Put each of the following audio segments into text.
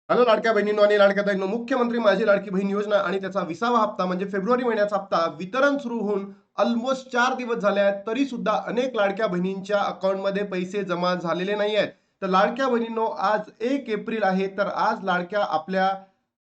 Hello लाडक्या बहिणींनो आणि लाडक्या ताईंनो, मुख्यमंत्री माझी लाडकी बहीण योजना आणि त्याचा 20वा हप्ता म्हणजे फेब्रुवारी महिन्याचा हप्ता वितरण सुरू होऊन ऑलमोस्ट 4 दिवस झाले आहेत. तरी सुद्धा अनेक लाडक्या बहिणींच्या अकाउंटमध्ये पैसे जमा झालेले नाही आहेत. तर लाडक्या बहिणींनो, आज 1 एप्रिल आहे. तर आज आपल्या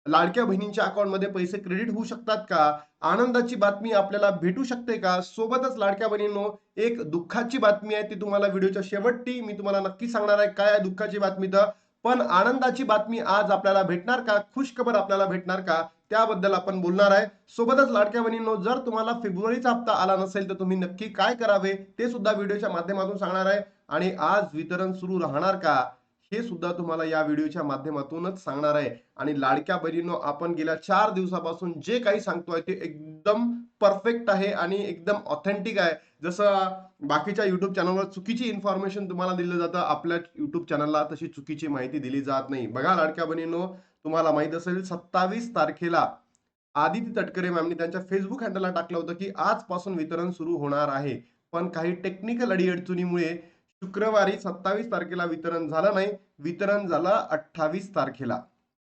लाडक्या बहिणींच्या अकाउंटमध्ये पैसे क्रेडिट होऊ शकतात का? आनंदाची बातमी आपल्याला भेटू शकते का? सोबतच लाडक्या बहिणींनो, एक दुःखाची बातमी आहे, ती तुम्हाला व्हिडिओच्या शेवटी मी तुम्हाला नक्की सांगणार आहे. काय आहे दुःखाची बातमी? तर पण आनंदाची बातमी आज आपल्याला भेटणार का? खुशखबर आपल्याला भेटणार का? त्याबद्दल आपण बोलणार आहे. सोबतच लाडक्या बहिणींनो, जर तुम्हाला फेब्रुवारीचा हप्ता आला नसेल तर तुम्ही नक्की काय करावे ते सुद्धा व्हिडिओच्या माध्यमातून सांगणार आहे. आणि आज वितरण सुरू राहणार का हे सुद्धा तुम्हाला या व्हिडिओच्या माध्यमातूनच सांगणार आहे. आणि लाडक्या बहिणींनो, आपण गेल्या 4 दिवसापासून जे काही सांगतोय ते एकदम परफेक्ट आहे आणि एकदम ऑथेंटिक आहे. जसं बाकीच्या युट्यूब चॅनलवर चुकीची इन्फॉर्मेशन तुम्हाला दिलं जातं, आपल्या युट्यूब चॅनलला तशी चुकीची माहिती दिली जात नाही. बघा लाडक्या बहिणींनो, तुम्हाला माहित असेल 27 तारखेला आदिती तटकरे मॅमनी त्यांच्या फेसबुक हँडलला टाकलं होतं की आजपासून वितरण सुरू होणार आहे. पण काही टेक्निकल अडीअडचणीमुळे शुक्रवारी 27 तारखेला वितरण झालं नाही. वितरण झालं 28 तारखेला,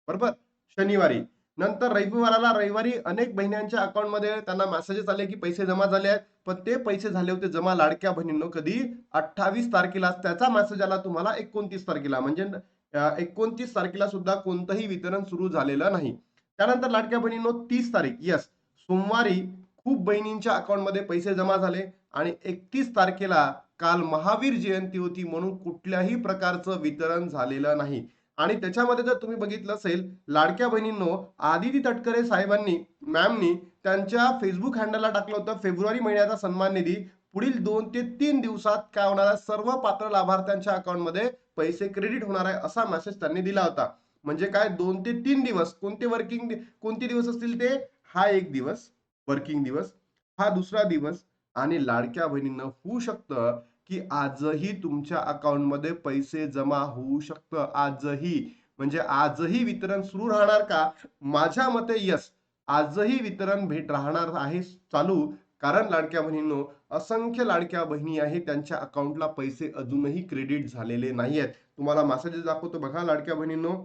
बरोबर, शनिवारी. नंतर रविवारी अनेक बहिण्यांच्या अकाउंटमध्ये त्यांना मेसेजेस आले की पैसे जमा झाले आहेत. पण ते पैसे झाले होते जमा लाडक्या बहिणींनो कधी? 28 तारखेला. त्याचा मेसेज आला तुम्हाला 29 तारखेला. म्हणजे 29 तारखेला सुद्धा कोणतंही वितरण सुरू झालेलं नाही. त्यानंतर लाडक्या बहिणींनो, 30 तारीख, यस, सोमवारी खूप बहिणींच्या अकाउंटमध्ये पैसे जमा झाले. आणि 31 तारखेला काल महावीर जयंती होती म्हणून कुठल्याही प्रकारचं वितरण झालेलं नाही. आणि त्याच्यामध्ये जर तुम्ही बघितलं असेल लाडक्या बहिणींनो, आदिती तटकरे साहेबांनी, मॅमनी त्यांच्या फेसबुक हँडलला टाकलं होतं फेब्रुवारी महिन्याचा सन्मान निधी पुढील 2 ते 3 दिवसात काय होणार आहे, सर्व पात्र लाभार्थ्यांच्या अकाउंटमध्ये पैसे क्रेडिट होणार आहे असा मेसेज त्यांनी दिला होता. म्हणजे काय, 2 ते 3 दिवस कोणते दिवस असतील ते? हा एक दिवस वर्किंग दिवस, हा दुसरा दिवस. आणि लाडक्या बहिणींना होऊ शकतं की आजही तुमच्या अकाउंटमध्ये पैसे जमा होऊ शकतं, आजही. म्हणजे आजही वितरण सुरू राहणार का? माझ्या मते यस, आजही वितरण भेट राहणार आहे चालू. कारण लाडक्या बहिणींनो, असंख्य लाडक्या बहिणी आहेत त्यांच्या अकाउंटला पैसे अजूनही क्रेडिट झालेले नाही आहेत. तुम्हाला मेसेजेस दाखवतो बघा लाडक्या बहिणींनो,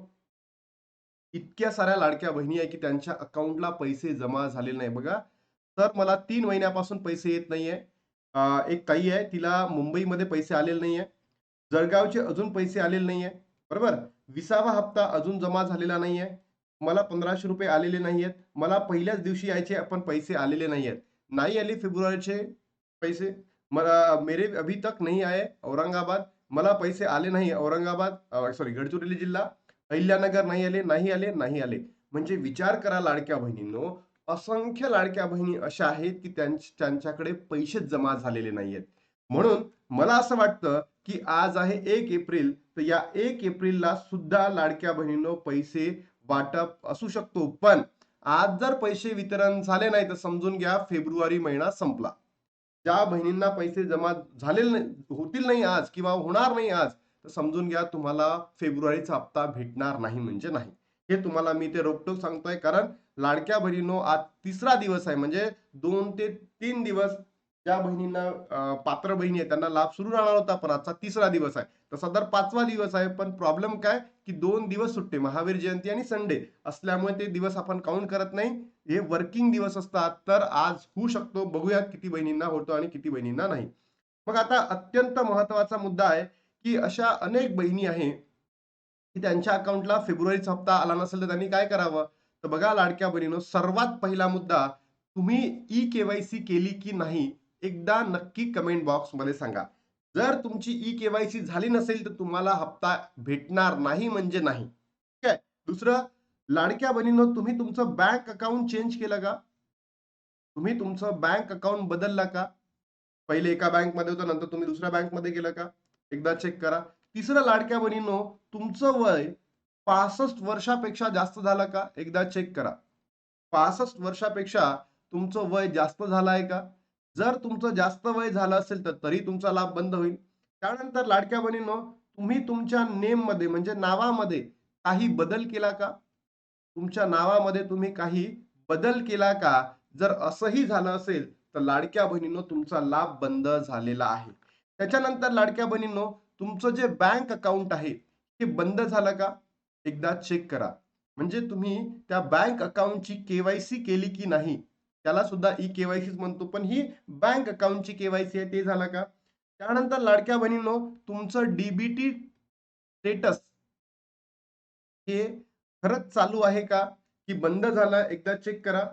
इतक्या साऱ्या लाडक्या बहिणी आहे की त्यांच्या अकाउंटला पैसे जमा झालेले नाही बघा. तर मला 3 महिन्यापासून पैसे येत नाहीये. एक ताई आहे, तिला मुंबईमध्ये पैसे आलेले नाहीये. जळगावचे अजून पैसे आलेले नाहीये, बरोबर. 20वा हप्ता अजून जमा झालेला नाहीये. मला ₹1500 आलेले नाहीयेत. मला पहिल्याच दिवशी यायचे पण पैसे आलेले नाहीयेत. नाही आले फेब्रुवारीचे पैसे. मला मेरे अभी तक नहीं आए औरंगाबाद. मला पैसे आले नाही औरंगाबाद, सॉरी, गडचिरोली जिल्हा, अहिल्यानगर नाही आले, नाही आले, नाही आले. म्हणजे विचार करा लाडक्या बहिणींनो, असंख्य लाडक्या बहिणी अशा आहेत की त्यांच्याकडे पैसेच जमा झालेले नाहीयेत. म्हणून मला असं वाटतं की आज आहे 1 एप्रिल, तर या 1 एप्रिलला सुद्धा लाडक्या बहिणींनो पैसे वाटप असू शकतो. पण आज जर पैसे वितरण झाले नाही तर समजून घ्या फेब्रुवारी महिना संपला. ज्या बहिणींना पैसे जमा झालेले नाही, होतील नाही आज किंवा होणार नाही आज, तर समजून घ्या तुम्हाला फेब्रुवारीचा हप्ता भेटणार नाही म्हणजे नाही. हे तुम्हाला मी ते रोखठोक सांगतोय. कारण लाडक्या बहिणींनो, आज तिसरा दिवस आहे. म्हणजे 2 ते 3 दिवस ज्या बहिणींना पात्र बहिणी आहेत त्यांना लाभ सुरू राहणार होता, पण आजचा तिसरा दिवस आहे. तसा तर 5वा दिवस आहे. पण प्रॉब्लेम काय, की 2 दिवस सुट्टे, महावीर जयंती आणि संडे असल्यामुळे ते दिवस आपण काउंट करत नाही. हे वर्किंग दिवस असतात. तर आज होऊ शकतो. बघूया किती बहिणींना होतो आणि किती बहिणींना नाही. मग आता अत्यंत महत्त्वाचा मुद्दा आहे, की अशा अनेक बहिणी आहे, की त्यांच्या अकाउंटला फेब्रुवारीचा हप्ता आला नसेल तर त्यांनी काय करावं? तर बघा लाडक्या बहिणीनो, सर्वात पहिला मुद्दा, तुम्ही ई-के-वाय-सी केली की नाही? एकदा नक्की कमेंट बॉक्समध्ये सांगा. जर तुमची ई-के-वाय-सी झाली नसेल तर तुम्हाला हप्ता भेटणार नाही म्हणजे नाही. ठीक आहे. दुसरं, लाडक्या बहिणींनो, तुम्ही तुमचं बँक अकाउंट चेंज केलं का? तुम्ही तुमचं बँक अकाउंट बदलला का? पहिले एका बँकमध्ये होतं, नंतर तुम्ही दुसऱ्या बँकमध्ये गेलं का? एकदा चेक करा. तिसरं लाडक्या बहिणींनो, तुमचं वय 65 वर्षापेक्षा जास्त झालं का? एकदा चेक करा. 65 वर्षापेक्षा तुमचं वय जास्त झालं आहे का? जर तुमचं जास्त वय झालं असेल तर तरी तुमचा लाभ बंद होईल. त्यानंतर लाडक्या बहिणींनो, तुम्ही तुमच्या नेममध्ये म्हणजे नावामध्ये काही बदल केला का? तुमच्या नावामध्ये तुम्ही काही बदल केला का? जर असंही झालं असेल तर लाडक्या बहिणींनो, तुमचा लाभ बंद झालेला आहे. त्याच्यानंतर लाडक्या बहिणींनो, तुमचं जे बँक अकाउंट आहे, हे बंद झालं का? एकदा चेक करा. म्हणजे तुम्ही त्या बँक अकाउंटची केवायसी केली की नाही, त्याला सुद्धा ई केवायसीच म्हणतो. पण ही बँक अकाउंटची केवायसी आहे, ते झालं का? त्यानंतर लाडक्या बहिणींनो, तुमचं डीबीटी स्टेटस हे खरंच चालू आहे का? की बंद झालं? एकदा चेक करा.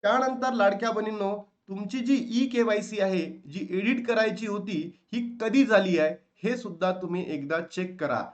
त्यानंतर लाडक्या बहिणींनो, तुमची जी ई-केवायसी आहे, जी एडिट करायची होती, ही कधी झाली आहे? हे सुद्धा तुम्ही एकदा चेक करा.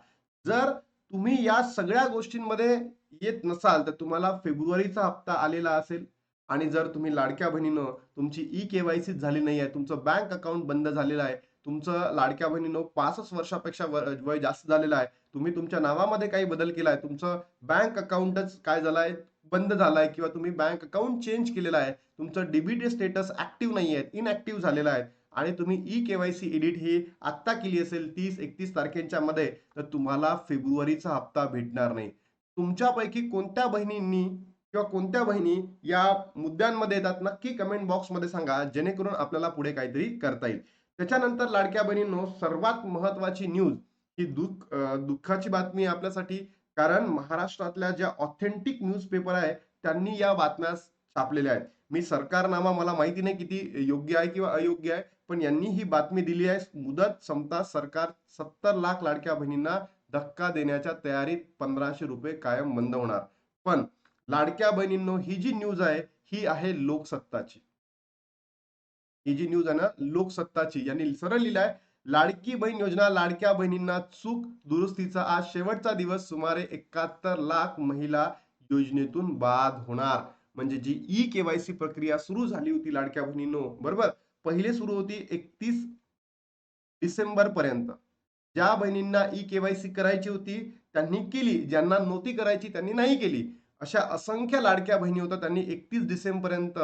जर तुम्ही या सगळ्या गोष्टींमध्ये येत नसाल, तर तुम्हाला फेब्रुवारीचा हप्ता आलेला असेल आणि जर तुम्ही लाडक्या बहिणीनं तुमची ई-केवायसीच झाली नाही आहे, तुमचं बँक अकाउंट बंद झालेलं आहे, तुमचं लाडक्या बहिणीनं 65 वर्षापेक्षा वय जास्त झालेलं आहे, तुम्ही तुमच्या नावामध्ये काही बदल केलाय, तुमचं बँक अकाउंटच काय झालंय, बंद झालाय किंवा तुम्ही बँक अकाउंट चेंज केलेलं आहे, तुमचं डीबीटी स्टेटस ऍक्टिव्ह नाही आहे, इनऍक्टिव्ह झालेलं आहे आणि तुम्ही ई केवायसी एडिट ही आत्ता केली असेल 30-31 तारखेच्या मध्ये, तर तुम्हाला फेब्रुवारीचा हप्ता भेटणार नाही. तुमच्यापैकी कोणत्या बहिणींनी किंवा कोणत्या बहिणी या मुद्द्यांमध्ये येतात, नक्की कमेंट बॉक्समध्ये सांगा, जेणेकरून आपल्याला पुढे काहीतरी करता येईल. त्याच्यानंतर लाडक्या बहिणींनो, सर्वात महत्वाची न्यूज ही दुःखाची बातमी आहे आपल्यासाठी. कारण महाराष्ट्रातल्या ज्या ऑथेंटिक न्यूजपेपर आहे, त्यांनी या बातम्या छापलेल्या आहेत. मी सरकारनामा मला माहिती नाही किती योग्य आहे किंवा अयोग्य आहे, पण यांनी ही बातमी दिली आहे. मुदत संपता सरकार 70 लाख लाडक्या बहिणींना धक्का देण्याच्या तयारीत, ₹1500 कायम बंद होणार. पण लाडक्या बहिणींनो, ही जी न्यूज आहे, ही आहे लोकसत्ताची. ही जी न्यूज आहे ना, लोकसत्ताची. यांनी सरळ लिहिलंय, लाडकी बहीण योजना, लाडक्या बहिणींना चूक दुरुस्तीचा आज शेवटचा दिवस. सुमारे 71 लाख महिला योजनेतून बाद होणार. म्हणजे जी ई केवायसी प्रक्रिया सुरू झाली होती लाडक्या बहिणींनो, बरोबर? पहिले सुरू होती 31 डिसेंबर पर्यंत. ज्या बहिणींना ई केवायसी करायची होती त्यांनी केली, ज्यांना नव्हती करायची त्यांनी नाही केली. अशा असंख्य लाडक्या बहिणी होत्या, त्यांनी 31 डिसेंबर पर्यंत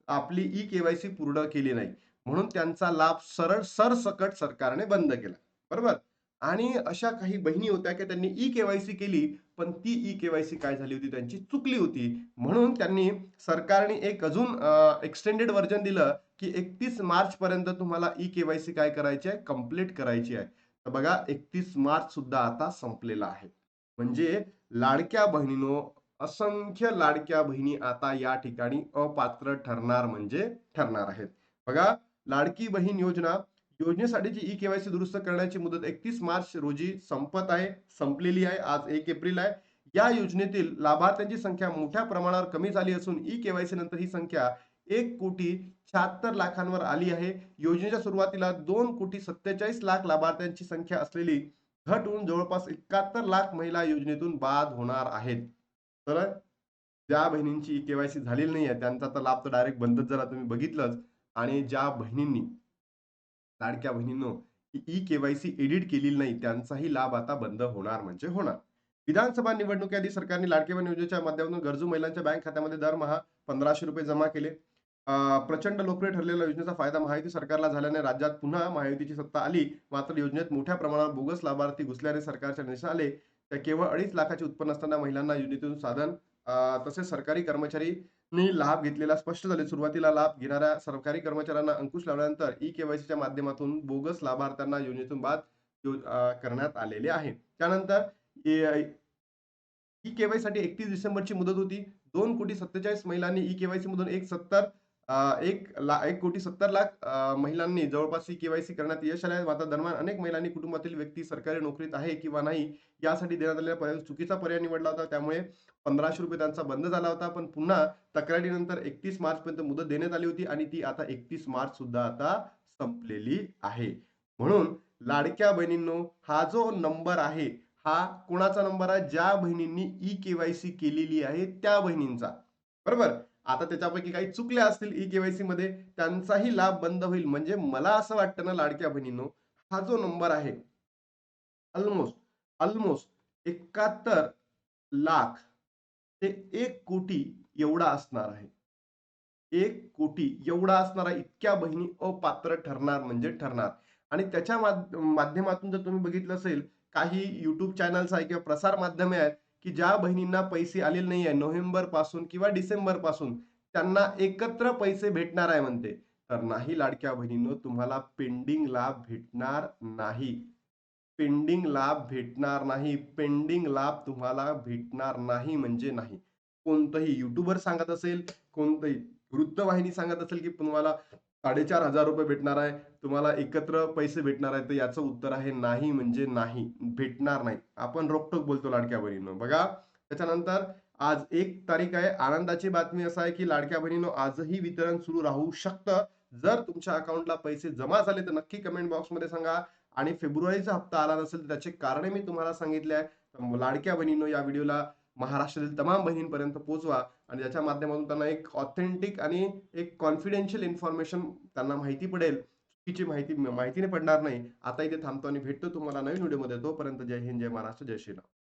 आपली ई केवायसी पूर्ण केली नाही, म्हणून त्यांचा लाभ सरळ सरसकट सरकारने बंद केला, बरोबर? आणि अशा काही बहिणी होत्या की त्यांनी ई केवायसी केली, पण ती ई केवायसी काय झाली होती, त्यांची चुकली होती. म्हणून त्यांनी सरकारने एक अजून एक्सटेंडेड व्हर्जन दिलं की 31 मार्च पर्यंत तुम्हाला ई केवायसी काय करायची आहे, कंप्लीट करायची आहे. तर बघा, 31 मार्च सुद्धा आता संपलेला आहे. म्हणजे लाडक्या बहिणीनो, असंख्य लाडक्या बहिणी आता या ठिकाणी अपात्र ठरणार म्हणजे ठरणार आहेत. बघा, लाडकी बहीण योजना योजनेसाठीची ई केवायसी दुरुस्त करण्याची मुदत 31 मार्च रोजी संपत आहे, संपलेली आहे. आज 1 एप्रिल आहे. या योजनेतील लाभार्थ्यांची संख्या मोठ्या प्रमाणावर कमी झाली असून ई केवायसी नंतर ही संख्या 1,76,00,000 आली आहे. योजनेच्या सुरुवातीला 2,47,00,000 लाभार्थ्यांची संख्या असलेली घट होऊन जवळपास 71 लाख महिला योजनेतून बाद होणार आहेत. तर ज्या बहिणींची केवायसी झालेली नाही आहे, त्यांचा तर लाभ तर डायरेक्ट बंदच झाला, तुम्ही बघितलंच. आणि ज्या बहिणींनी, लाडक्या बहिणींनो, ई केवायसी एडिट केलेली नाही, त्यांचाही लाभ आता बंद होणार म्हणजे होणार. विधानसभा निवडणुकीआधी सरकारने लाडकी बहीण योजनेच्या माध्यमातून गरजू महिलांच्या बँक खात्यामध्ये दरमहा ₹1500 जमा केले. प्रचंड लोकप्रिय ठरलेल्या योजनेचा फायदा महायुती सरकारला झाल्याने राज्यात पुन्हा महायुतीची सत्ता आली. मात्र योजनेत मोठ्या प्रमाणावर बोगस लाभार्थी घुसल्याने सरकारच्या निष्णात आले. तर केवळ 2.5 लाखाचे उत्पन्न असताना महिलांना योजनेतून साधन तसेच सरकारी कर्मचारी लाभ घेतलेला स्पष्ट झाले. सुरुवातीला लाभ घेणाऱ्या सरकारी कर्मचाऱ्यांना अंकुश लावल्यानंतर ई केवायसीच्या माध्यमातून बोगस लाभार्थ्यांना योजनेतून बाद करण्यात आलेले आहे. त्यानंतर ई केवायसी साठी 31 डिसेंबरची मुदत होती. 2,47,00,000 महिलांनी ई केवायसी मधून 1,70,00,000 महिलांनी जवळपास ई केवायसी करण्यात यश आले आहे. मात्र दरम्यान अनेक महिलांनी कुटुंबातील व्यक्ती सरकारी नोकरीत आहे किंवा नाही यासाठी देण्यात आलेल्या पर्याय चुकीचा पर्याय निवडला होता. त्यामुळे ₹1500 त्यांचा बंद झाला होता. पण पुन्हा तक्रारीनंतर 31 मार्च पर्यंत मुदत देण्यात आली होती आणि ती आता 31 मार्च सुद्धा आता संपलेली आहे. म्हणून लाडक्या बहिणींनो, हा जो नंबर आहे, हा कोणाचा नंबर आहे? ज्या बहिणींनी ई केवायसी केलेली आहे त्या बहिणींचा, बरोबर? आता त्याच्यापैकी काही चुकल्या असतील ई केवायसी मध्ये, त्यांचाही लाभ बंद होईल. म्हणजे मला असं वाटतं ना लाडक्या बहिणींनो, हा जो नंबर आहे, ऑलमोस्ट ऑलमोस्ट 71 लाख ते 1 कोटी एवढा असणार आहे. 1 कोटी एवढा असणारा इतक्या बहिणी अपात्र ठरणार म्हणजे ठरणार. आणि त्याच्या माध्यमातून जर तुम्ही बघितलं असेल, काही YouTube चॅनल्स आहे किंवा प्रसार माध्यमे आहेत, की ज्या बहिणींना पैसे आलेले नाहीये नोव्हेंबर पासून किंवा डिसेंबर पासून, त्यांना एकत्र पैसे भेटणार आहे म्हणते. तर नाही लाडक्या बहिणींनो, तुम्हाला पेंडिंग लाभ भेटणार नाही. पेंडिंग लाभ भेटणार नाही. पेंडिंग लाभ तुम्हाला भेटणार नाही म्हणजे नाही. कोणतंही यूट्यूबर सांगत असेल, कोणतंही वृत्तवाहिनी सांगत असेल, की तुम्हाला ₹4,500 भेटणार आहे, तुम्हाला एकत्र पैसे भेटणार आहेत, तर याचं उत्तर आहे नाही म्हणजे नाही. भेटणार नाही. आपण रोखठोक बोलतो लाडक्या बहिणींनो. बघा, त्याच्यानंतर आज 1 तारीख आहे. आनंदाची बातमी असा आहे, की लाडक्या बहिणींनो आजही वितरण सुरू राहू शकतं. जर तुमच्या अकाउंटला पैसे जमा झाले, तर नक्की कमेंट बॉक्समध्ये सांगा. आणि फेब्रुवारीचा हप्ता आला नसेल तर त्याचे कारणे मी तुम्हाला सांगितले आहे. तर लाडक्या बहिणींनो या व्हिडिओला महाराष्ट्रातील तमाम बहिणींपर्यंत पोहोचवा आणि ज्याच्या माध्यमातून त्यांना एक ऑथेंटिक आणि एक कॉन्फिडेन्शियल इन्फॉर्मेशन त्यांना माहिती पडेल. चुकीची माहिती माहितीने पडणार नाही. आता इथे थांबतो आणि भेटतो तुम्हाला नवीन व्हिडिओमध्ये. तोपर्यंत जय हिंद, जय महाराष्ट्र, जय श्रीराम.